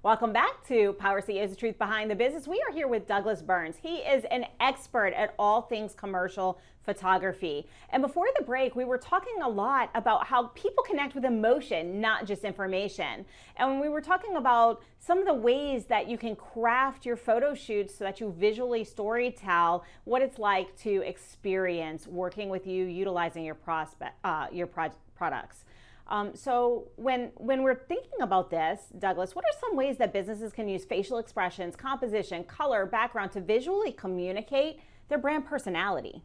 Welcome back to Power CEOs, the Truth Behind the Business. We are here with Douglas Burns. He is an expert at all things commercial photography. And before the break, we were talking a lot about how people connect with emotion, not just information. And when we were talking about some of the ways that you can craft your photo shoots so that you visually storytell what it's like to experience working with you, utilizing your products. So when we're thinking about this, Douglas, what are some ways that businesses can use facial expressions, composition, color, background to visually communicate their brand personality?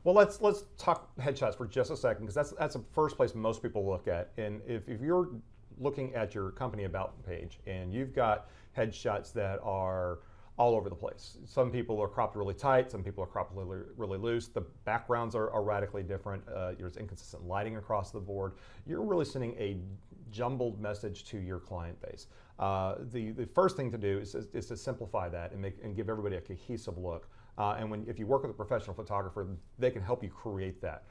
Well, let's talk headshots for just a second, because that's the first place most people look at. And if you're looking at your company about page and you've got headshots that are all over the place. Some people are cropped really tight, some people are cropped really loose. The backgrounds are radically different. There's inconsistent lighting across the board. You're really sending a jumbled message to your client base. The first thing to do is to simplify that and give everybody a cohesive look. And if you work with a professional photographer, they can help you create that.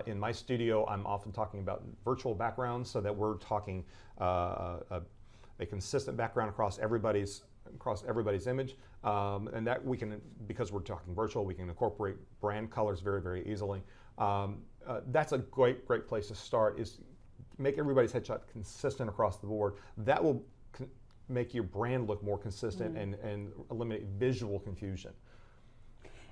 In my studio, I'm often talking about virtual backgrounds, so that we're talking a consistent background across everybody's image, and that we can, because we're talking virtual, we can incorporate brand colors very, very easily. That's a great place to start, is make everybody's headshot consistent across the board. That will make your brand look more consistent and eliminate visual confusion.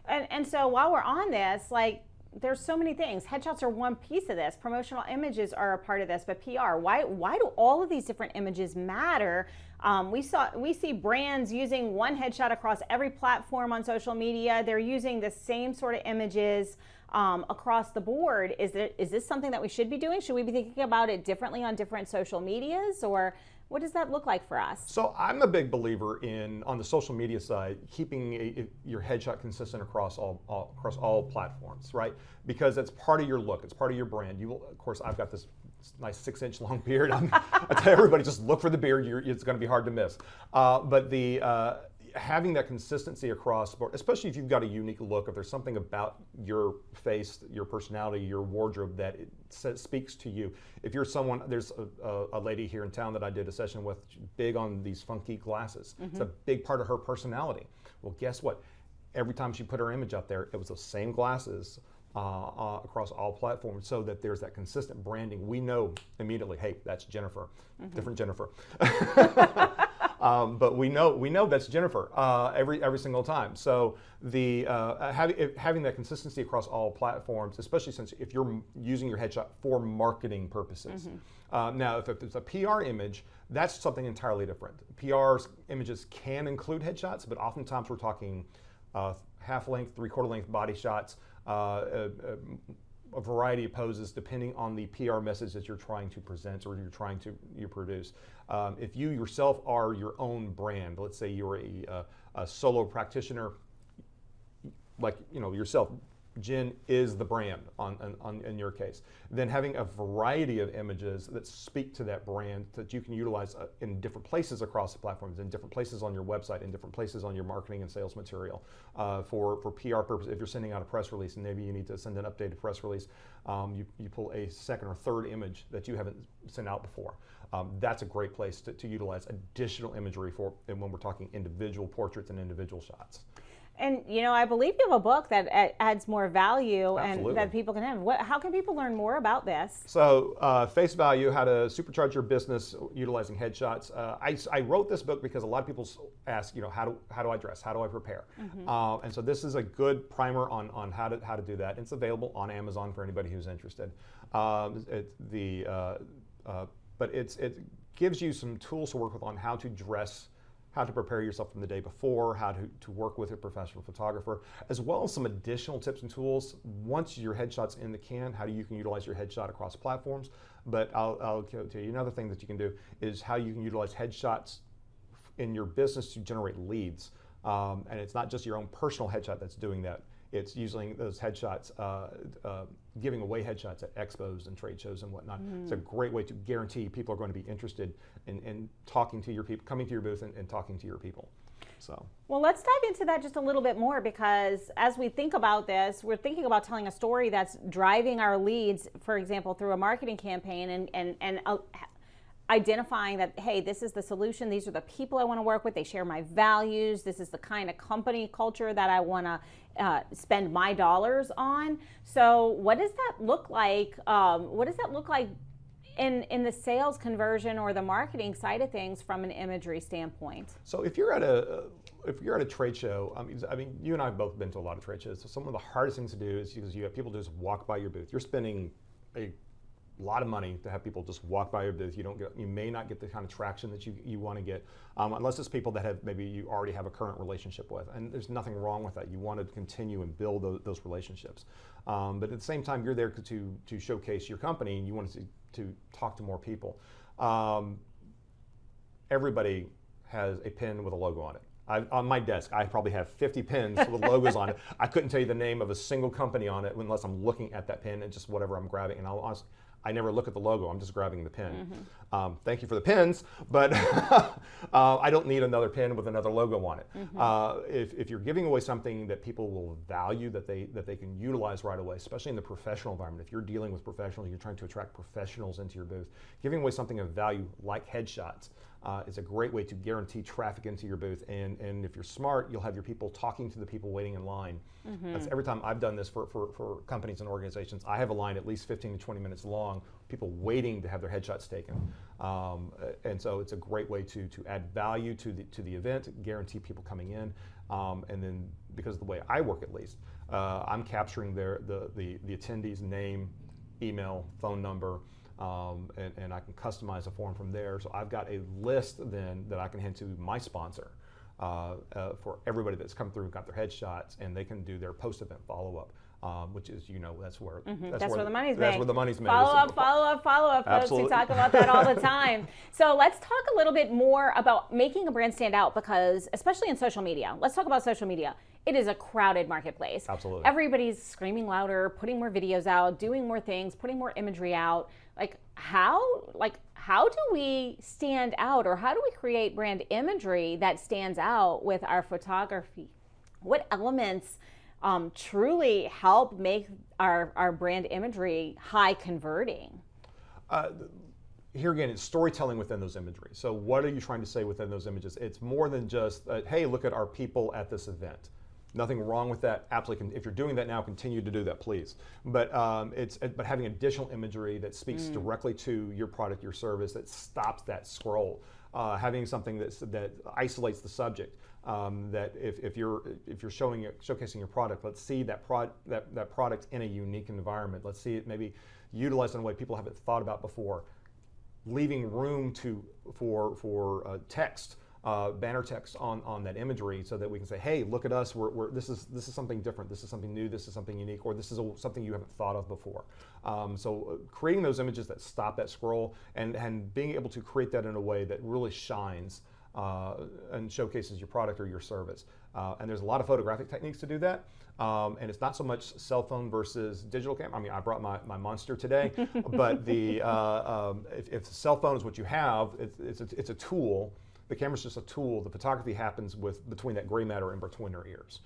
And so while we're on this, like, there's so many things. Headshots are one piece of this. Promotional images are a part of this, but PR. Why do all of these different images matter? We see brands using one headshot across every platform on social media. They're using the same sort of images across the board. Is this something that we should be doing? Should we be thinking about it differently on different social medias, or what does that look like for us? So I'm a big believer in, on the social media side, keeping your headshot consistent across all platforms, right? Because it's part of your look, it's part of your brand. You will, of course, I've got this nice 6-inch long beard. I tell everybody, just look for the beard. It's going to be hard to miss. But having that consistency across the board, especially if you've got a unique look, if there's something about your face, your personality, your wardrobe that speaks to you. If you're someone, there's a lady here in town that I did a session with, big on these funky glasses. It's a big part of her personality. Well, guess what? Every time she put her image up there, it was the same glasses across all platforms, so that there's that consistent branding. We know immediately, hey, that's Jennifer, different Jennifer. But we know that's Jennifer every single time. So having that consistency across all platforms, especially since if you're using your headshot for marketing purposes. Now, if it's a PR image, that's something entirely different. PR images can include headshots, but oftentimes we're talking half-length, three-quarter-length body shots, a variety of poses depending on the PR message that you're trying to present or you're trying to produce. If you yourself are your own brand, let's say you're a solo practitioner, like yourself, Jen is the brand in your case, then having a variety of images that speak to that brand that you can utilize in different places across the platforms, in different places on your website, in different places on your marketing and sales material for PR purposes. If you're sending out a press release and maybe you need to send an updated press release, you pull a second or third image that you haven't sent out before. That's a great place to utilize additional imagery and when we're talking individual portraits and individual shots. And I believe you have a book that adds more value. Absolutely. And that people can have. How can people learn more about this? So Face Value, How to Supercharge Your Business Utilizing Headshots. I wrote this book because a lot of people ask, how do I dress? How do I prepare? And so this is a good primer on how to do that. It's available on Amazon for anybody who's interested. But it gives you some tools to work with on how to dress, how to prepare yourself from the day before, how to work with a professional photographer, as well as some additional tips and tools. Once your headshot's in the can, how you can utilize your headshot across platforms. But I'll tell you another thing that you can do is how you can utilize headshots in your business to generate leads. And it's not just your own personal headshot that's doing that. It's using those headshots, giving away headshots at expos and trade shows and whatnot. It's a great way to guarantee people are going to be interested in talking to your people, coming to your booth and talking to your people. So, well, let's dive into that just a little bit more, because as we think about this, we're thinking about telling a story that's driving our leads, for example, through a marketing campaign, and identifying that, hey, this is the solution. These are the people I want to work with. They share my values. This is the kind of company culture that I want to spend my dollars on. So what does that look like? In the sales conversion or the marketing side of things from an imagery standpoint? So if you're at a trade show, I mean, you and I have both been to a lot of trade shows. So some of the hardest things to do is because you have people just walk by your booth. You're spending a lot of money to have people just walk by your booth. You may not get the kind of traction that you want to get, unless it's people that have maybe you already have a current relationship with. And there's nothing wrong with that. You want to continue and build those relationships. But at the same time, you're there to showcase your company, and you want to talk to more people. Everybody has a pin with a logo on it. On my desk, I probably have 50 pins with logos on it. I couldn't tell you the name of a single company on it unless I'm looking at that pin and just whatever I'm grabbing. And I never look at the logo, I'm just grabbing the pin. Thank you for the pins, but I don't need another pin with another logo on it. If you're giving away something that people will value, that they can utilize right away, especially in the professional environment, if you're dealing with professionals, you're trying to attract professionals into your booth, giving away something of value like headshots is a great way to guarantee traffic into your booth. And if you're smart, you'll have your people talking to the people waiting in line. That's every time I've done this for companies and organizations, I have a line at least 15 to 20 minutes long, people waiting to have their headshots taken. And so it's a great way to add value to the event, guarantee people coming in. And then because of the way I work, at least, I'm capturing the attendee's name, email, phone number, and I can customize a form from there. So I've got a list then that I can hand to my sponsor for everybody that's come through and got their headshots, and they can do their post-event follow-up, which is, that's where that's where the money's made. That's where the money's made. Follow up, folks. Absolutely. We talk about that all the time. So let's talk a little bit more about making a brand stand out, because especially in social media, let's talk about social media. It is a crowded marketplace. Absolutely. Everybody's screaming louder, putting more videos out, doing more things, putting more imagery out. How do we stand out, or how do we create brand imagery that stands out with our photography? What elements truly help make our brand imagery high converting? Here again, it's storytelling within those imagery. So what are you trying to say within those images? It's more than just, hey, look at our people at this event. Nothing wrong with that. Absolutely, if you're doing that now, continue to do that, please. But but having additional imagery that speaks directly to your product, your service, that stops that scroll. Having something that isolates the subject. That if you're showcasing your product, let's see that product in a unique environment. Let's see it maybe utilized in a way people haven't thought about before. Leaving room for text. Banner text on that imagery, so that we can say, hey, look at us, this is something different, this is something new, this is something unique, or this is something you haven't thought of before. So creating those images that stop that scroll, and being able to create that in a way that really shines and showcases your product or your service. And there's a lot of photographic techniques to do that. And it's not so much cell phone versus digital camera. I mean, I brought my Monster today, but if the cell phone is what you have, it's a tool. The camera's just a tool. The photography happens between that gray matter in between our ears.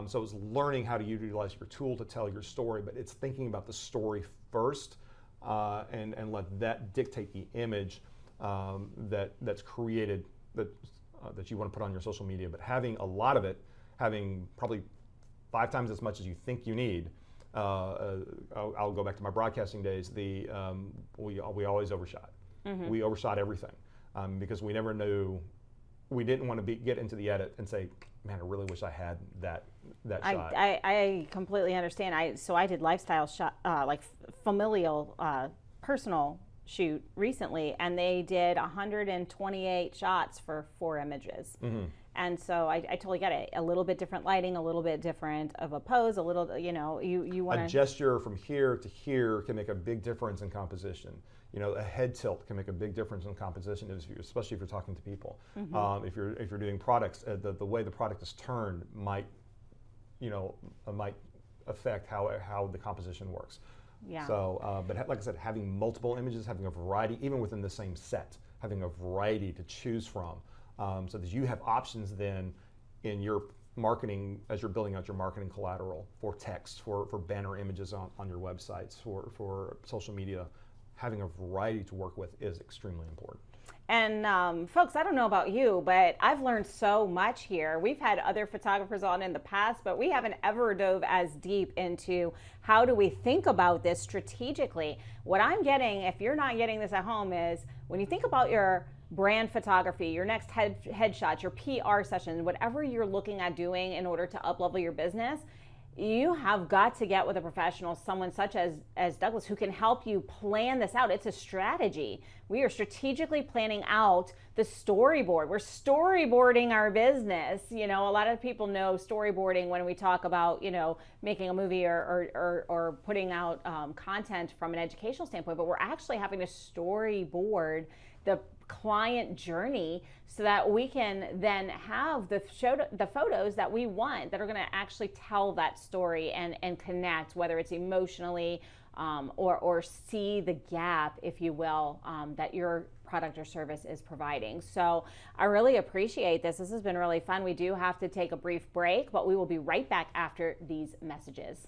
So it's learning how to utilize your tool to tell your story, but it's thinking about the story first, and let that dictate the image that's created, that you want to put on your social media. But having a lot of it, having probably 5 times as much as you think you need. I'll go back to my broadcasting days. We always overshot. We overshot everything. Because we never knew, we didn't want to get into the edit and say, man, I really wish I had that shot. I completely understand. I did lifestyle shot, like familial, personal shoot recently, and they did 128 shots for 4 images. And so I totally get it. A little bit different lighting, a little bit different of a pose, a little, you want to. A gesture from here to here can make a big difference in composition. A head tilt can make a big difference in composition, especially if you're talking to people. If you're doing products, the way the product is turned might affect how the composition works. Yeah. So, but like I said, having multiple images, having a variety, even within the same set, having a variety to choose from, so that you have options then in your marketing, as you're building out your marketing collateral for text, for banner images on your websites, for social media. having a variety to work with is extremely important. And folks, I don't know about you, but I've learned so much here. We've had other photographers on in the past, but we haven't ever dove as deep into how do we think about this strategically. What I'm getting, if you're not getting this at home, is when you think about your brand photography, your next headshots, your PR sessions, whatever you're looking at doing in order to uplevel your business, you have got to get with a professional, someone such as Douglas, who can help you plan this out. It's a strategy. We are strategically planning out the storyboard. We're storyboarding our business. You know, a lot of people know storyboarding when we talk about, you know, making a movie or putting out content from an educational standpoint, but we're actually having to storyboard the client journey so that we can then have the photos that we want that are going to actually tell that story and connect, whether it's emotionally or see the gap, if you will, that your product or service is providing. So I really appreciate this. This has been really fun. We do have to take a brief break, but we will be right back after these messages.